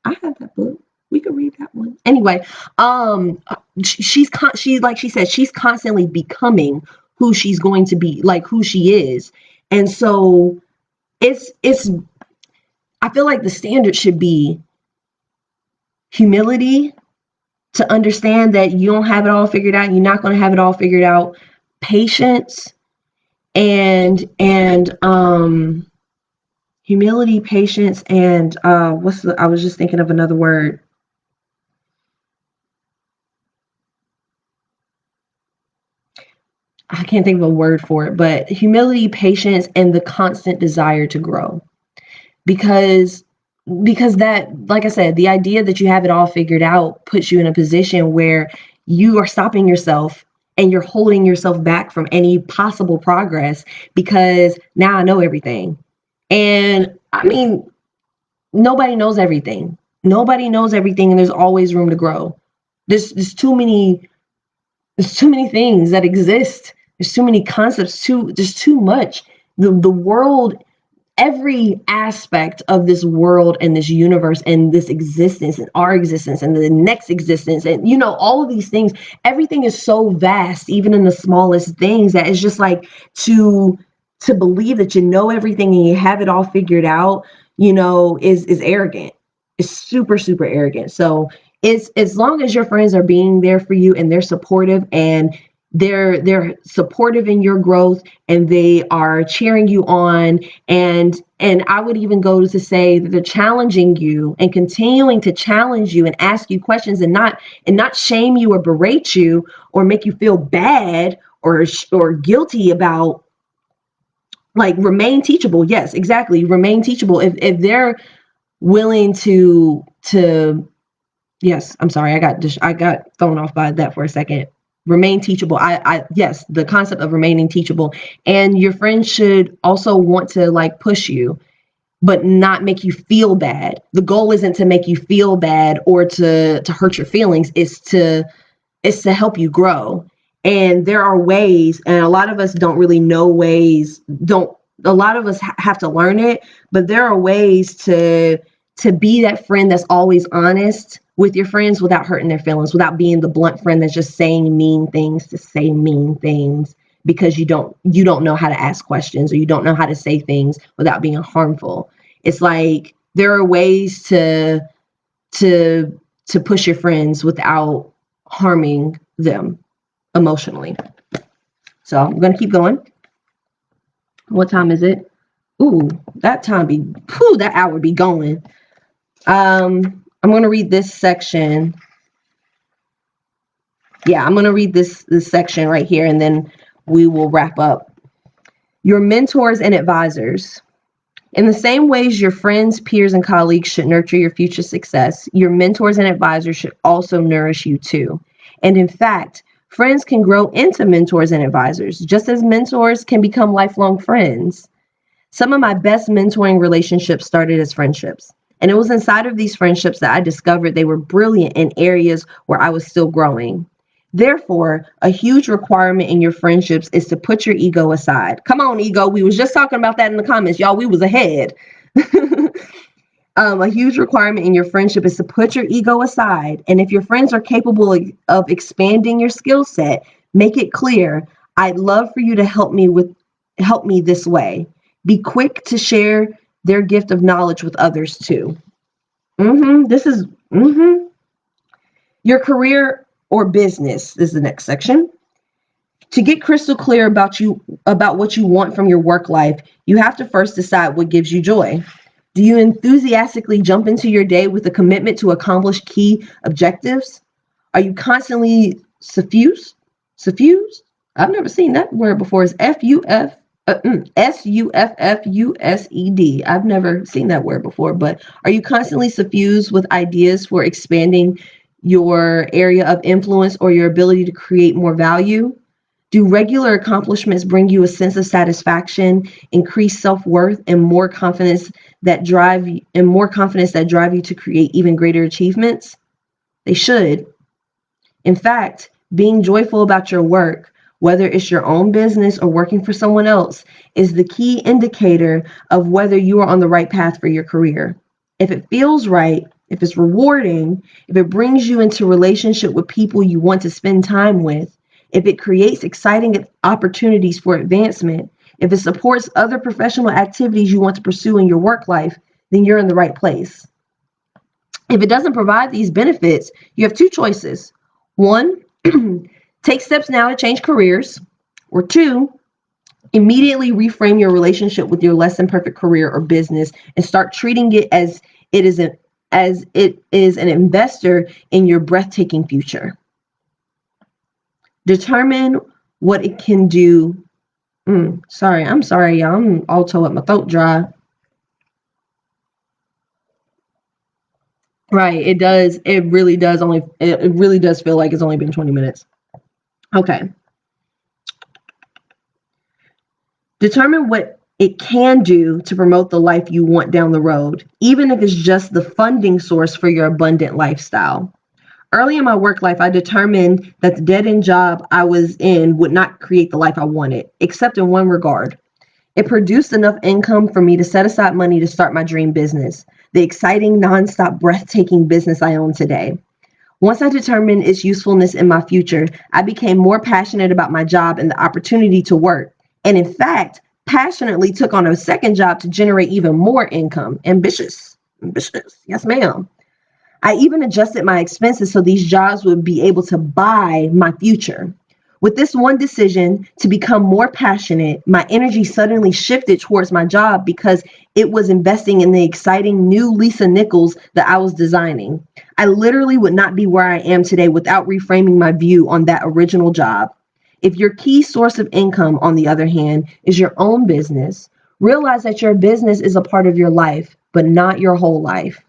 I have that book. We could read that one. Anyway, like she said, she's constantly becoming who she's going to be, like who she is. And so it's I feel like the standard should be humility, to understand that you don't have it all figured out, you're not going to have it all figured out, patience, and humility, patience, and I was just thinking of another word. I can't think of a word for it, but humility, patience, and the constant desire to grow. Because that, like I said, the idea that you have it all figured out puts you in a position where you are stopping yourself and you're holding yourself back from any possible progress, because now I know everything. And I mean, nobody knows everything. And there's always room to grow. There's too many things that exist. There's too many concepts, there's too much. The world, every aspect of this world and this universe and this existence and our existence and the next existence, and all of these things, everything is so vast, even in the smallest things, that it's just like to believe that you know everything and you have it all figured out, is arrogant. It's super, super arrogant. So it's, as long as your friends are being there for you and they're supportive and they're supportive in your growth, and they are cheering you on, and I would even go to say that they're challenging you and continuing to challenge you and ask you questions, and not shame you or berate you or make you feel bad or guilty about. Like, remain teachable. Yes, exactly. Remain teachable. If they're willing to yes, I'm sorry, I got thrown off by that for a second. Remain teachable. Yes, the concept of remaining teachable. And your friends should also want to like push you, but not make you feel bad. The goal isn't to make you feel bad or to hurt your feelings. It's to help you grow. And there are ways, and a lot of us don't really know ways. Don't A lot of us have to learn it, but there are ways to be that friend that's always honest with your friends without hurting their feelings, without being the blunt friend that's just saying mean things to say mean things because you don't know how to ask questions, or you don't know how to say things without being harmful. It's like there are ways to push your friends without harming them emotionally. So I'm going to keep going. What time is it? Ooh, that hour be going. I'm going to read this section. Yeah, I'm going to read this section right here, and then we will wrap up. Your mentors and advisors. In the same ways your friends, peers, and colleagues should nurture your future success, your mentors and advisors should also nourish you too. And in fact, friends can grow into mentors and advisors, just as mentors can become lifelong friends. Some of my best mentoring relationships started as friendships. And it was inside of these friendships that I discovered they were brilliant in areas where I was still growing. Therefore, a huge requirement in your friendships is to put your ego aside. Come on, ego. We was just talking about that in the comments. Y'all, we was ahead. A huge requirement in your friendship is to put your ego aside. And if your friends are capable of expanding your skill set, make it clear, I'd love for you to help me this way. Be quick to share their gift of knowledge with others too. Your career or business is the next section. To get crystal clear about what you want from your work life, you have to first decide what gives you joy. Do you enthusiastically jump into your day with a commitment to accomplish key objectives? Are you constantly suffused? Suffused? I've never seen that word before. It's SUFFUSED. I've never seen that word before, but are you constantly suffused with ideas for expanding your area of influence or your ability to create more value? Do regular accomplishments bring you a sense of satisfaction, increased self-worth, and more confidence that drive you to create even greater achievements? They should. In fact, being joyful about your work, whether it's your own business or working for someone else, is the key indicator of whether you are on the right path for your career. If it feels right, if it's rewarding, if it brings you into relationship with people you want to spend time with, if it creates exciting opportunities for advancement, if it supports other professional activities you want to pursue in your work life, then you're in the right place. If it doesn't provide these benefits, you have two choices. One, take steps now to change careers. Or two, immediately reframe your relationship with your less than perfect career or business and start treating it as it is an investor in your breathtaking future. Determine what it can do. I'm sorry, y'all. I'm all toe up, my throat dry. Right, it does. It really does feel like it's only been 20 minutes. Okay. Determine what it can do to promote the life you want down the road, even if it's just the funding source for your abundant lifestyle. Early in my work life, I determined that the dead-end job I was in would not create the life I wanted, except in one regard. It produced enough income for me to set aside money to start my dream business, the exciting, nonstop, breathtaking business I own today. Once I determined its usefulness in my future, I became more passionate about my job and the opportunity to work, and in fact, passionately took on a second job to generate even more income. Ambitious. Yes, ma'am. I even adjusted my expenses so these jobs would be able to buy my future. With this one decision to become more passionate, my energy suddenly shifted towards my job because it was investing in the exciting new Lisa Nichols that I was designing. I literally would not be where I am today without reframing my view on that original job. If your key source of income, on the other hand, is your own business, realize that your business is a part of your life, but not your whole life.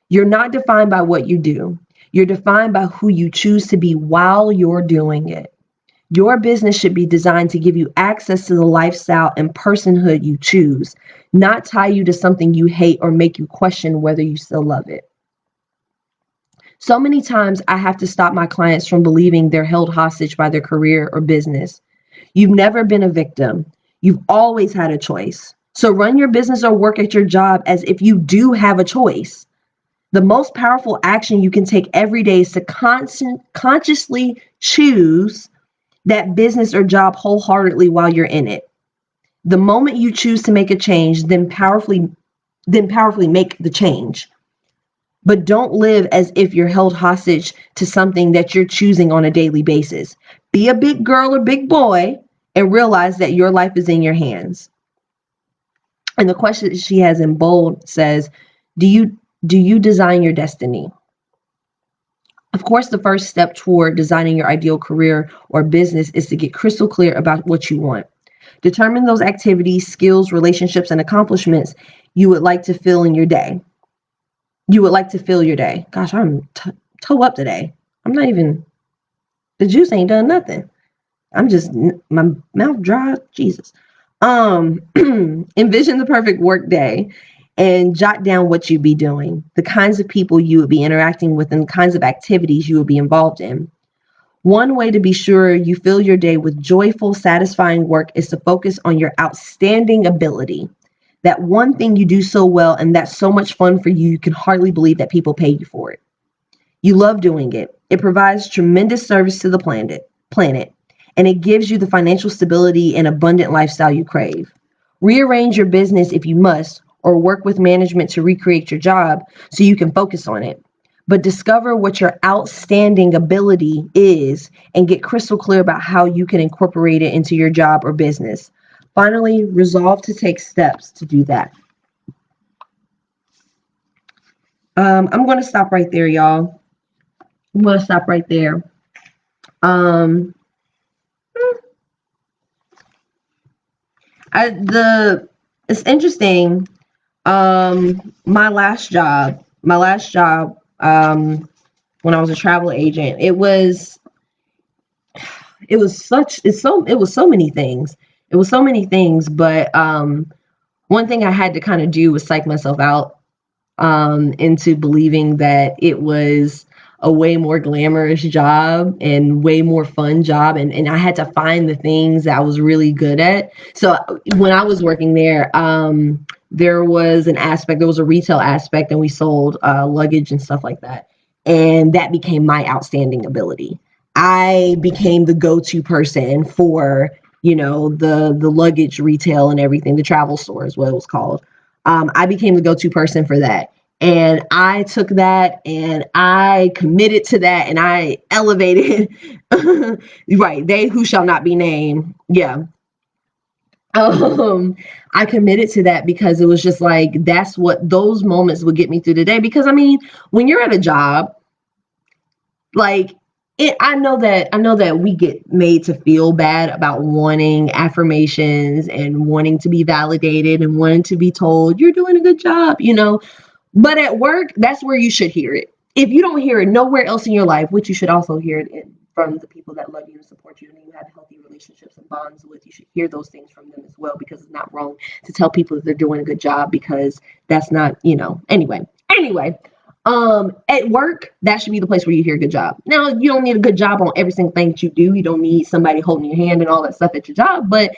You're not defined by what you do. You're defined by who you choose to be while you're doing it. Your business should be designed to give you access to the lifestyle and personhood you choose, not tie you to something you hate or make you question whether you still love it. So many times I have to stop my clients from believing they're held hostage by their career or business. You've never been a victim. You've always had a choice. So run your business or work at your job as if you do have a choice. The most powerful action you can take every day is to consciously choose that business or job wholeheartedly while you're in it. The moment you choose to make a change, then powerfully make the change. But don't live as if you're held hostage to something that you're choosing on a daily basis. Be a big girl or big boy and realize that your life is in your hands. And the question she has in bold says, do you design your destiny? Of course, the first step toward designing your ideal career or business is to get crystal clear about what you want. Determine those activities, skills, relationships, and accomplishments you would like to fill in your day. You would like to fill your day. Gosh, I'm toe up today. I'm not even, the juice ain't done nothing. I'm just, my mouth dry. Jesus. Envision the perfect work day and jot down what you'd be doing, the kinds of people you would be interacting with, and the kinds of activities you would be involved in. One way to be sure you fill your day with joyful, satisfying work is to focus on your outstanding ability. That one thing you do so well and that's so much fun for you, you can hardly believe that people pay you for it. You love doing it. It provides tremendous service to the planet, and it gives you the financial stability and abundant lifestyle you crave. Rearrange your business if you must, or work with management to recreate your job so you can focus on it. But discover what your outstanding ability is and get crystal clear about how you can incorporate it into your job or business. Finally, resolve to take steps to do that. I'm going to stop right there, y'all. I'm going to stop right there. It's interesting. My last job, when I was a travel agent, it was so many things. It was so many things, but one thing I had to kind of do was psych myself out into believing that it was a way more glamorous job and way more fun job. And I had to find the things that I was really good at. So when I was working there, there was a retail aspect, and we sold luggage and stuff like that. And that became my outstanding ability. I became the go-to person for, the luggage retail and everything, the travel store is what it was called. I became the go-to person for that. And I took that and I committed to that and I elevated, right, they who shall not be named. Yeah. I committed to that because it was just like, that's what those moments would get me through the day. Because I mean, when you're at a job, like I know that we get made to feel bad about wanting affirmations and wanting to be validated and wanting to be told you're doing a good job, but at work, that's where you should hear it. If you don't hear it nowhere else in your life, which you should also hear it from the people that love you and support you and you have healthy relationships and bonds with, you should hear those things from them as well, because it's not wrong to tell people that they're doing a good job, because that's not, anyway. At work, that should be the place where you hear good job. Now, you don't need a good job on every single thing that you do. You don't need somebody holding your hand and all that stuff at your job, but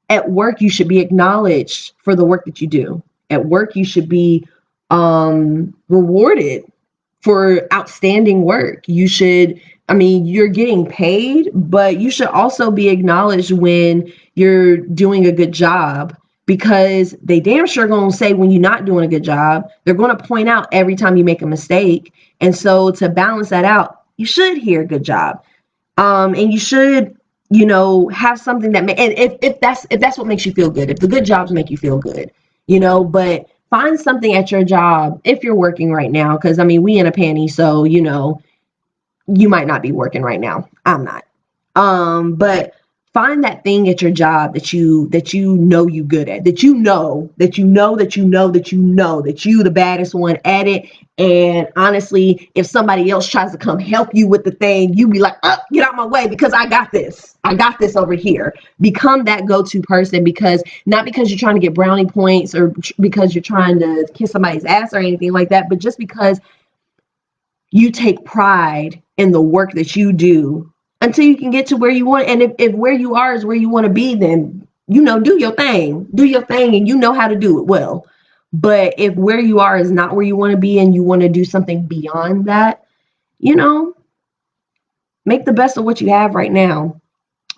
at work, you should be acknowledged for the work that you do. At work, you should be rewarded for outstanding work. You're getting paid, but you should also be acknowledged when you're doing a good job, because they damn sure gonna say when you're not doing a good job. They're gonna point out every time you make a mistake. And so to balance that out, you should hear good job. And you should have something that and if that's what makes you feel good, if the good jobs make you feel good, but find something at your job if you're working right now, because I mean, we in a panty, so you might not be working right now. I'm not. But find that thing at your job that you know you good at, that you the baddest one at it. And honestly, if somebody else tries to come help you with the thing, you be like, oh, get out my way, because I got this. I got this over here. Become that go-to person, because not because you're trying to get brownie points or because you're trying to kiss somebody's ass or anything like that, but just because you take pride in the work that you do until you can get to where you want. And if where you are is where you want to be, then, do your thing, and you know how to do it well. But if where you are is not where you want to be and you want to do something beyond that, make the best of what you have right now.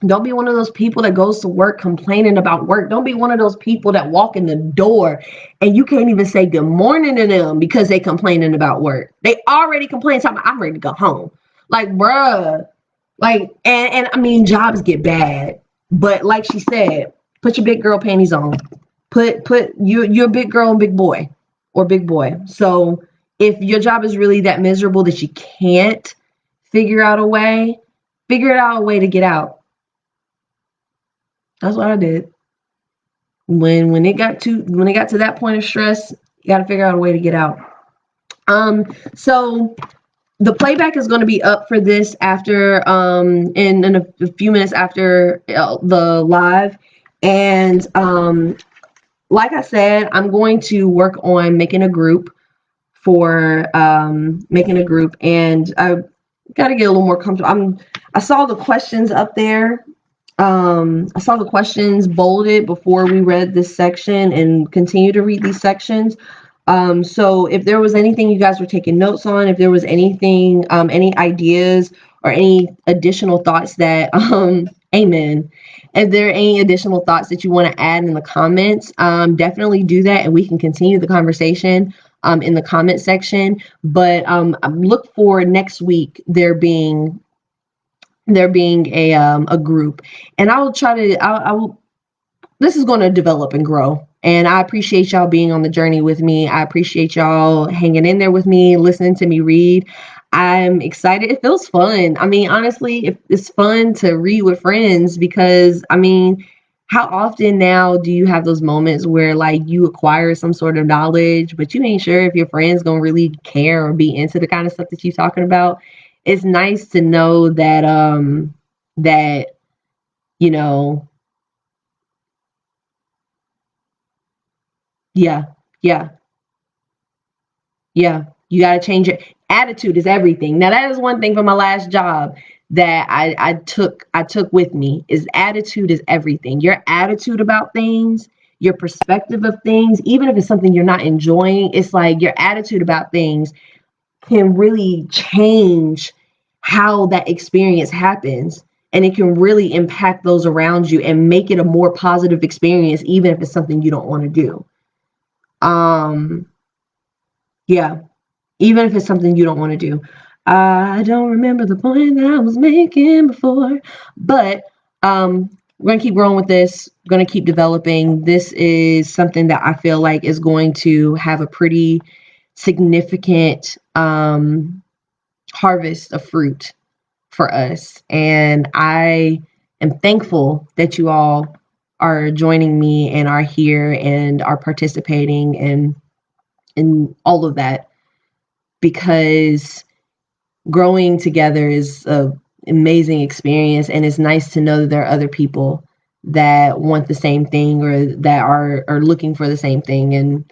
Don't be one of those people that goes to work complaining about work. Don't be one of those people that walk in the door and you can't even say good morning to them because they complaining about work. They already complain, talking about, I'm ready to go home. Like, bruh. Like, and I mean, jobs get bad. But like she said, put your big girl panties on. You're a big girl and big boy, or big boy. So if your job is really that miserable that you can't figure out a way to get out. That's what I did. When it got to that point of stress, you got to figure out a way to get out. So the playback is going to be up for this after in a few minutes after the live. And like I said, I'm going to work on making a group and I got to get a little more comfortable. I saw the questions up there. I saw the questions bolded before we read this section and continue to read these sections. So if there was anything you guys were taking notes on, if there was anything, any ideas or any additional thoughts that, amen. If there are any additional thoughts that you want to add in the comments, definitely do that, and we can continue the conversation in the comment section. But look for next week there being a group, and I will try to. I will. This is going to develop and grow. And I appreciate y'all being on the journey with me. I appreciate y'all hanging in there with me, listening to me read. I'm excited. It feels fun. I mean, honestly, it's fun to read with friends because, I mean, how often now do you have those moments where like you acquire some sort of knowledge, but you ain't sure if your friend's going to really care or be into the kind of stuff that you're talking about? It's nice to know that, you know, yeah, yeah. Yeah, you got to change your attitude is everything. Now that is one thing from my last job that I took with me is attitude is everything. Your attitude about things, your perspective of things, even if it's something you're not enjoying, it's like your attitude about things can really change how that experience happens. And it can really impact those around you and make it a more positive experience, even if it's something you don't want to do. Um, yeah. Even if it's something you don't want to do. I don't remember the point that I was making before, but we're going to keep growing with this. We're going to keep developing. This is something that I feel like is going to have a pretty significant harvest of fruit for us. And I am thankful that you all are joining me and are here and are participating and all of that, because growing together is an amazing experience, and it's nice to know that there are other people that want the same thing or that are looking for the same thing. And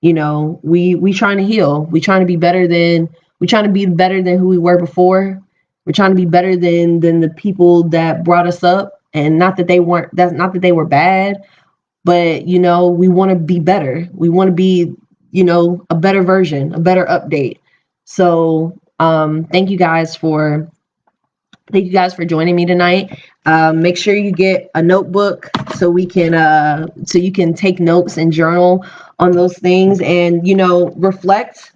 we trying to heal. We trying to be better than who we were before. We're trying to be better than the people that brought us up, and not that they were bad, but we want to be better. We want to be a better version, a better update. So thank you guys for joining me tonight. Make sure you get a notebook so you can take notes and journal on those things, and reflect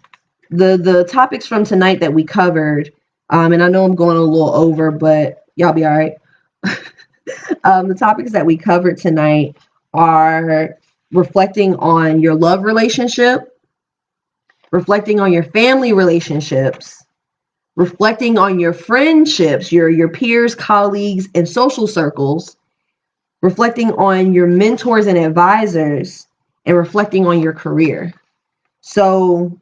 the topics from tonight that we covered. And I know I'm going a little over, but y'all be all right. The topics that we covered tonight are reflecting on your love relationship, reflecting on your family relationships, reflecting on your friendships, your peers, colleagues, and social circles, reflecting on your mentors and advisors, and reflecting on your career. So,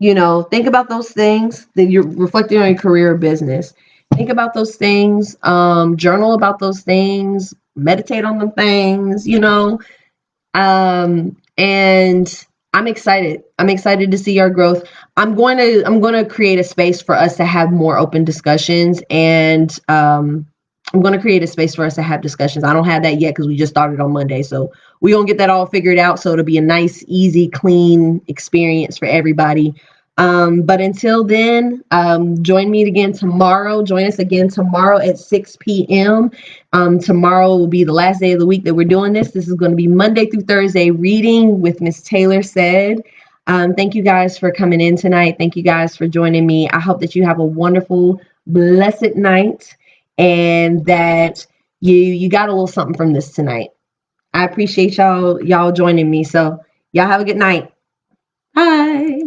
think about those things. Then you're reflecting on your career or business. Think about those things. Journal about those things. Meditate on them things. And I'm excited. I'm excited to see our growth. I'm going to create a space for us to have more open discussions, and I'm going to create a space for us to have discussions. I don't have that yet because we just started on Monday. So we're going to get that all figured out. So it'll be a nice, easy, clean experience for everybody. But until then, join me again tomorrow. Join us again tomorrow at 6 p.m. Tomorrow will be the last day of the week that we're doing this. This is going to be Monday through Thursday reading with Miss Taylor Said. Thank you guys for coming in tonight. Thank you guys for joining me. I hope that you have a wonderful, blessed night, and that you got a little something from this tonight. I appreciate y'all joining me. So y'all have a good night. Bye.